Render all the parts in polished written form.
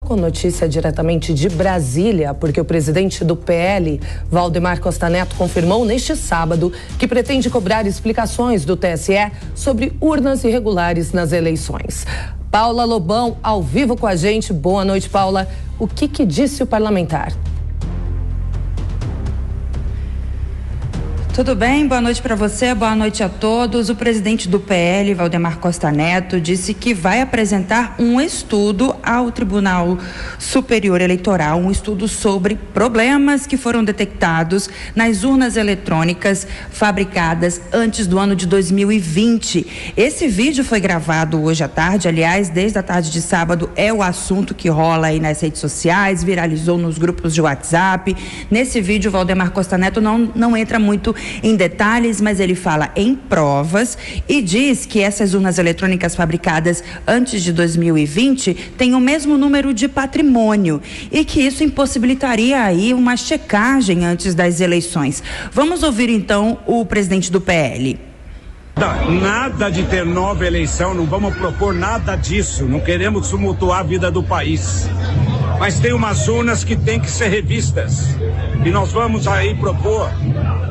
com notícia diretamente de Brasília, porque o presidente do PL, Valdemar Costa Neto, confirmou neste sábado que pretende cobrar explicações do TSE sobre urnas irregulares nas eleições. Paula Lobão, ao vivo com a gente. Boa noite, Paula. O que disse o parlamentar? Tudo bem? Boa noite para você, boa noite a todos. O presidente do PL, Valdemar Costa Neto, disse que vai apresentar um estudo ao Tribunal Superior Eleitoral, um estudo sobre problemas que foram detectados nas urnas eletrônicas fabricadas antes do ano de 2020. Esse vídeo foi gravado hoje à tarde, aliás, desde a tarde de sábado é o assunto que rola aí nas redes sociais, viralizou nos grupos de WhatsApp. Nesse vídeo, Valdemar Costa Neto não entra muito em detalhes, mas ele fala em provas e diz que essas urnas eletrônicas fabricadas antes de 2020 têm o mesmo número de patrimônio e que isso impossibilitaria aí uma checagem antes das eleições. Vamos ouvir então o presidente do PL. Nada de ter nova eleição, não vamos propor nada disso, não queremos tumultuar a vida do país. Mas tem umas urnas que tem que ser revistas e nós vamos aí propor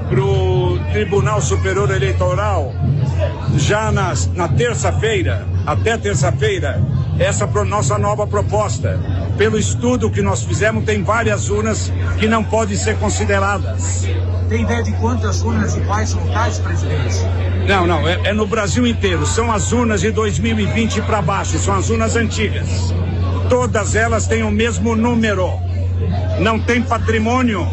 para o Tribunal Superior Eleitoral já na terça-feira, até terça-feira, essa nossa nova proposta. Pelo estudo que nós fizemos, tem várias urnas que não podem ser consideradas. Tem ideia de quantas urnas e quais locais, presidente? Não, é no Brasil inteiro. São as urnas de 2020 para baixo, são as urnas antigas. Todas elas têm o mesmo número. Não tem patrimônio,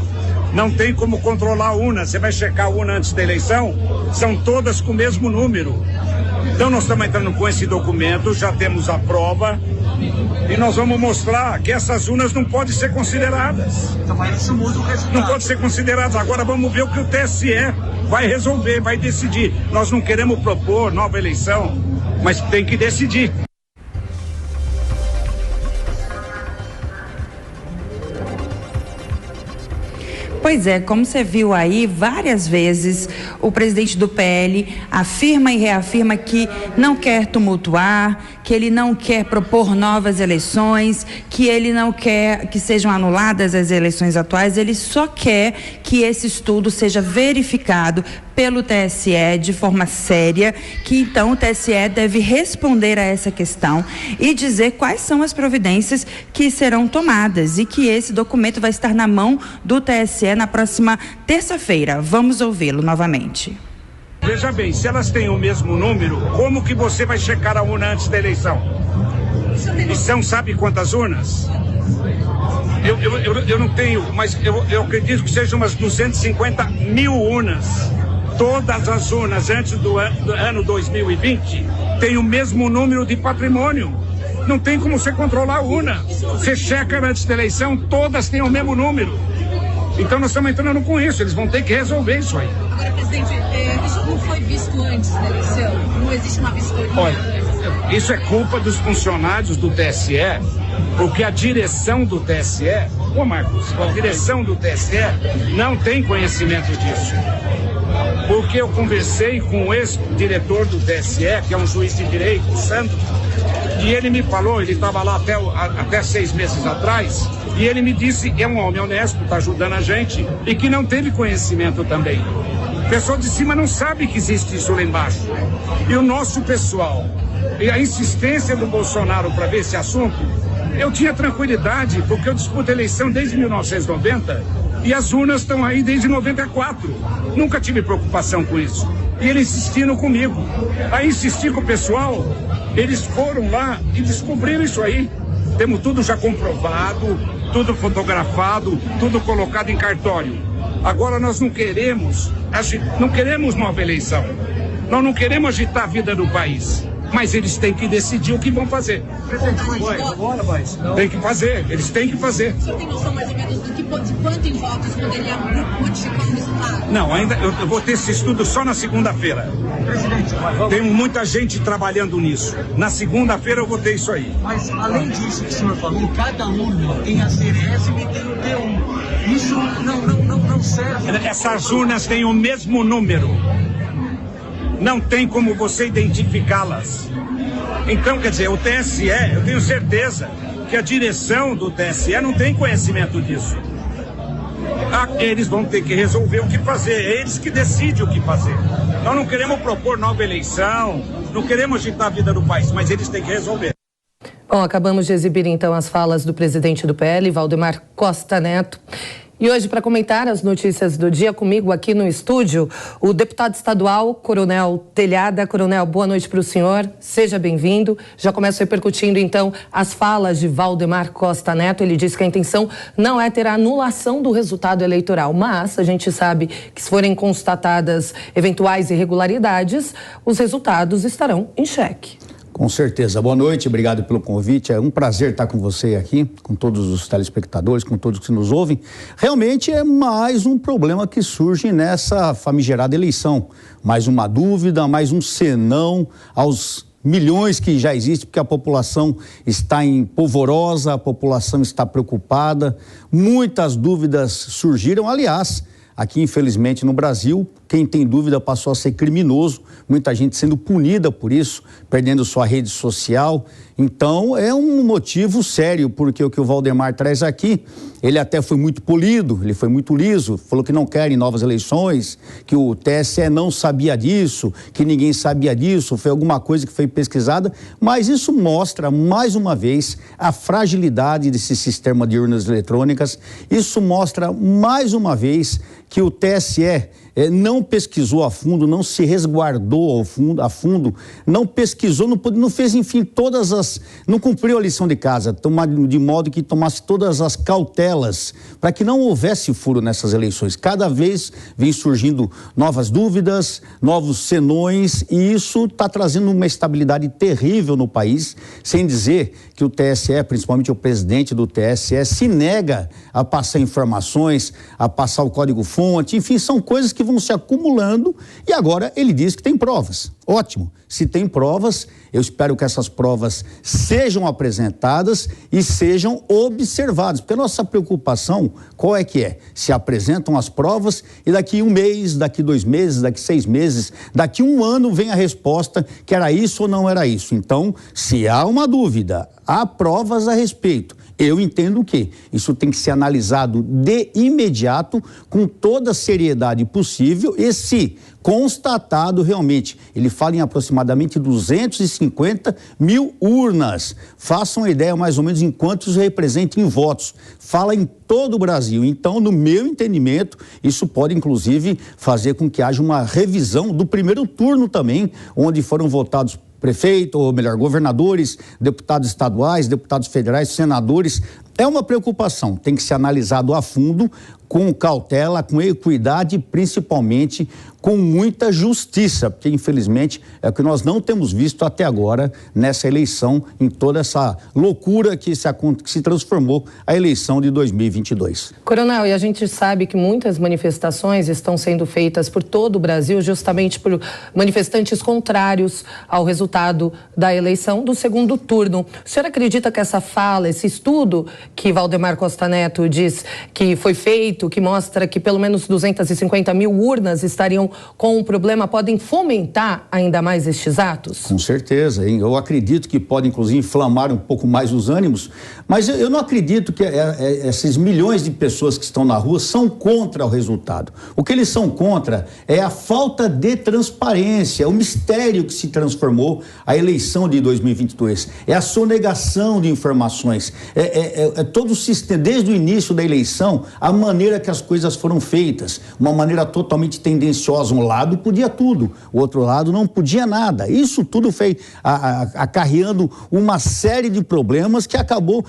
não tem como controlar a urna. Você vai checar a urna antes da eleição, são todas com o mesmo número. Então nós estamos entrando com esse documento, já temos a prova e nós vamos mostrar que essas urnas não podem ser consideradas. Então, mas isso muda o resultado. Não podem ser consideradas. Agora vamos ver o que o TSE vai resolver, vai decidir. Nós não queremos propor nova eleição, mas tem que decidir. Pois é, como você viu aí, várias vezes o presidente do PL afirma e reafirma que não quer tumultuar, que ele não quer propor novas eleições, que ele não quer que sejam anuladas as eleições atuais, ele só quer que esse estudo seja verificado pelo TSE de forma séria, que então o TSE deve responder a essa questão e dizer quais são as providências que serão tomadas e que esse documento vai estar na mão do TSE na próxima terça-feira. Vamos ouvi-lo novamente. Veja bem, se elas têm o mesmo número, como que você vai checar a urna antes da eleição? E são, sabe quantas urnas? Eu não tenho, mas eu acredito que sejam umas 250 mil urnas. Todas as urnas antes do ano 2020 têm o mesmo número de patrimônio. Não tem como você controlar a urna. Você checa antes da eleição, todas têm o mesmo número. Então nós estamos entrando com isso, eles vão ter que resolver isso aí. Agora, presidente, isso não foi visto antes da eleição? Não existe uma vistoria? Olha, isso é culpa dos funcionários do TSE, porque a direção do TSE, Marcos, a direção do TSE não tem conhecimento disso. Porque eu conversei com o ex-diretor do TSE, que é um juiz de direito, o Sandro, e ele me falou, ele estava lá até 6 meses atrás, e ele me disse, é um homem honesto, está ajudando a gente, e que não teve conhecimento também. O pessoal de cima não sabe que existe isso lá embaixo. E o nosso pessoal, e a insistência do Bolsonaro para ver esse assunto, eu tinha tranquilidade, porque eu disputo a eleição desde 1990, e as urnas estão aí desde 94. Nunca tive preocupação com isso. E eles insistiram comigo. Aí insisti com o pessoal, eles foram lá e descobriram isso aí. Temos tudo já comprovado, tudo fotografado, tudo colocado em cartório. Agora nós não queremos nova eleição. Nós não queremos agitar a vida do país. Mas eles têm que decidir o que vão fazer. Tem que fazer, eles têm que fazer. O senhor tem noção mais ou menos de quanto em votos poderia modificar o resultado? Não, ainda eu vou ter esse estudo só na segunda-feira. Tem muita gente trabalhando nisso. Na segunda-feira eu vou ter isso aí. Mas além disso que o senhor falou, cada urna tem a Cerésima e tem o P1. Isso não serve. Essas urnas têm o mesmo número. Não tem como você identificá-las. Então, quer dizer, o TSE, eu tenho certeza porque a direção do TSE não tem conhecimento disso. Eles vão ter que resolver o que fazer, é eles que decidem o que fazer. Nós não queremos propor nova eleição, não queremos agitar a vida do país, mas eles têm que resolver. Bom, acabamos de exibir então as falas do presidente do PL, Valdemar Costa Neto. E hoje, para comentar as notícias do dia comigo aqui no estúdio, o deputado estadual, Coronel Telhada. Coronel, boa noite para o senhor, seja bem-vindo. Já começo repercutindo, então, as falas de Valdemar Costa Neto. Ele disse que a intenção não é ter a anulação do resultado eleitoral, mas a gente sabe que se forem constatadas eventuais irregularidades, os resultados estarão em xeque. Com certeza. Boa noite, obrigado pelo convite. É um prazer estar com você aqui, com todos os telespectadores, com todos que nos ouvem. Realmente é mais um problema que surge nessa famigerada eleição. Mais uma dúvida, mais um senão aos milhões que já existem, porque a população está polvorosa, a população está preocupada. Muitas dúvidas surgiram, aliás, aqui infelizmente no Brasil, quem tem dúvida passou a ser criminoso, muita gente sendo punida por isso, perdendo sua rede social. Então é um motivo sério, porque o que o Valdemar traz aqui, ele até foi muito polido, ele foi muito liso, falou que não querem novas eleições, que o TSE não sabia disso, que ninguém sabia disso, foi alguma coisa que foi pesquisada, mas isso mostra mais uma vez a fragilidade desse sistema de urnas eletrônicas, isso mostra mais uma vez que o TSE não pesquisou a fundo, não se resguardou a fundo, não pesquisou, não fez, enfim, não cumpriu a lição de casa, de modo que tomasse todas as cautelas para que não houvesse furo nessas eleições. Cada vez vem surgindo novas dúvidas, novos senões, e isso está trazendo uma estabilidade terrível no país, sem dizer que o TSE, principalmente o presidente do TSE, se nega a passar informações, a passar o código-fonte, enfim, são coisas que vão se acumulando, e agora ele diz que tem provas. Ótimo, se tem provas, eu espero que essas provas sejam apresentadas e sejam observadas, porque a nossa preocupação, qual é que é? Se apresentam as provas e daqui 1 mês, daqui 2 meses, daqui 6 meses, daqui 1 ano vem a resposta que era isso ou não era isso. Então, se há uma dúvida, há provas a respeito. Eu entendo que isso tem que ser analisado de imediato, com toda a seriedade possível, e se constatado realmente, ele fala em aproximadamente 250 mil urnas. Façam uma ideia mais ou menos em quantos representem votos. Fala em todo o Brasil. Então, no meu entendimento, isso pode inclusive fazer com que haja uma revisão do primeiro turno também, onde foram votados prefeito, ou melhor, governadores, deputados estaduais, deputados federais, senadores. É uma preocupação, tem que ser analisado a fundo, com cautela, com equidade e principalmente com muita justiça, porque infelizmente é o que nós não temos visto até agora nessa eleição, em toda essa loucura que se transformou a eleição de 2022. Coronel, e a gente sabe que muitas manifestações estão sendo feitas por todo o Brasil justamente por manifestantes contrários ao resultado da eleição do segundo turno. O senhor acredita que essa fala, esse estudo que Valdemar Costa Neto diz que foi feito, que mostra que pelo menos 250 mil urnas estariam com um problema, podem fomentar ainda mais estes atos? Com certeza, hein? Eu acredito que pode inclusive inflamar um pouco mais os ânimos, mas eu não acredito que esses milhões de pessoas que estão na rua são contra o resultado. O que eles são contra é a falta de transparência, o mistério que se transformou a eleição de 2022, é a sonegação de informações, todo o sistema, desde o início da eleição, a maneira que as coisas foram feitas, uma maneira totalmente tendenciosa. Um lado podia tudo, o outro lado não podia nada. Isso tudo foi acarreando uma série de problemas que acabou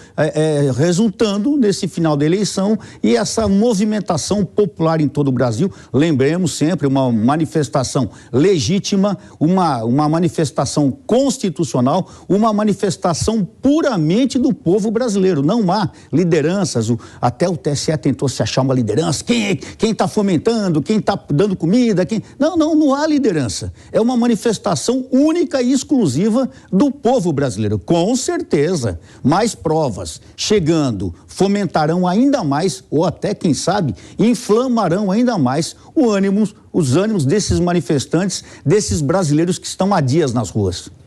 resultando nesse final da eleição e essa movimentação popular em todo o Brasil. Lembremos sempre, uma manifestação legítima, uma manifestação constitucional, uma manifestação puramente do povo brasileiro. Não há lideranças, até o TSE tentou se achar uma liderança, quem está fomentando, quem está dando comida, não há liderança, é uma manifestação única e exclusiva do povo brasileiro. Com certeza, mais provas chegando fomentarão ainda mais, ou até, quem sabe, inflamarão ainda mais os ânimos desses manifestantes, desses brasileiros que estão há dias nas ruas.